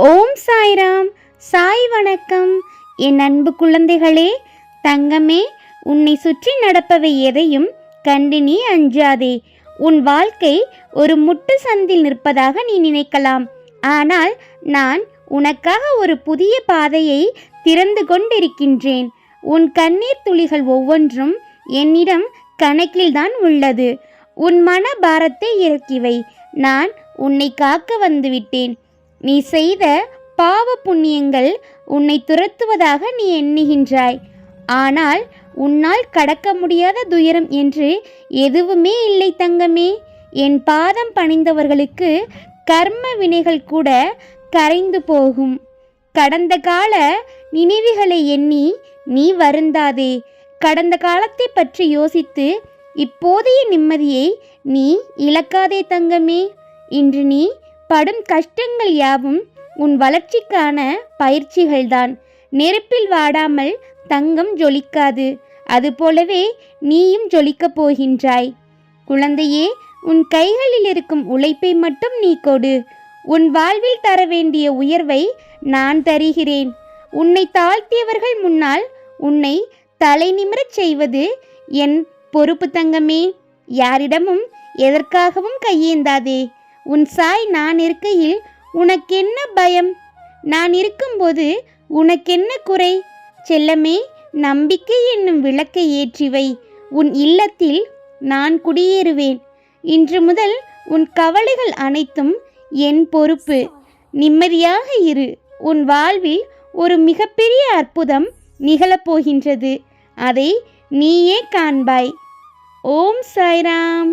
ஓம் சாய்ராம். சாய் வணக்கம். என் அன்பு குழந்தைகளே, தங்கமே, உன்னை சுற்றி நடப்பவை எதையும் கண்டு நீ அஞ்சாதே. உன் வாழ்க்கை ஒரு முட்டு சந்தில் நிற்பதாக நீ நினைக்கலாம். ஆனால் நான் உனக்காக ஒரு புதிய பாதையை திறந்து கொண்டிருக்கின்றேன். உன் கண்ணீர் துளிகள் ஒவ்வொன்றும் என்னிடம் கணக்கில்தான் உள்ளது. உன் மன பாரத்தை இறக்கிவை. நான் உன்னை காக்க வந்துவிட்டேன். நீ செய்த பாவ புண்ணியங்கள் உன்னை துரத்துவதாக நீ எண்ணுகின்றாய். ஆனால் உன்னால் கடக்க முடியாத துயரம் என்று எதுவுமே இல்லை தங்கமே. என் பாதம் பணிந்தவர்களுக்கு கர்ம வினைகள் கூட கரைந்து போகும். கடந்த கால நினைவுகளை எண்ணி நீ வருந்தாதே. கடந்த காலத்தை பற்றி யோசித்து இப்போதைய நிம்மதியை நீ இழக்காதே தங்கமே. இன்று நீ படும் கஷ்டங்கள் யாவும் உன் வளர்ச்சிக்கான பயிற்சிகள்தான். நெருப்பில் வாடாமல் தங்கம் ஜொலிக்காது. அதுபோலவே நீயும் ஜொலிக்கப் போகின்றாய். குழந்தையே, உன் கைகளில் இருக்கும் உழைப்பை மட்டும் நீ கொடு. உன் வாழ்வில் தர வேண்டிய உயர்வை நான் தருகிறேன். உன்னை தாழ்த்தியவர்கள் முன்னால் உன்னை தலை நிமிரச் செய்வது என் பொறுப்பு தங்கமே. யாரிடமும் எதற்காகவும் கையேந்தாதே. உன் சாய் நான் இருக்கையில் உனக்கென்ன பயம்? நான் இருக்கும்போது உனக்கென்ன குறை? செல்லமே, நம்பிக்கை என்னும் விளக்கை ஏற்றிவை. உன் இல்லத்தில் நான் குடியேறுவேன். இன்று முதல் உன் கவலைகள் அனைத்தும் என் பொறுப்பு. நிம்மதியாக இரு. உன் வாழ்வில் ஒரு மிகப்பெரிய அற்புதம் நிகழப்போகின்றது. அதை நீயே காண்பாய். ஓம் சாய்ராம்.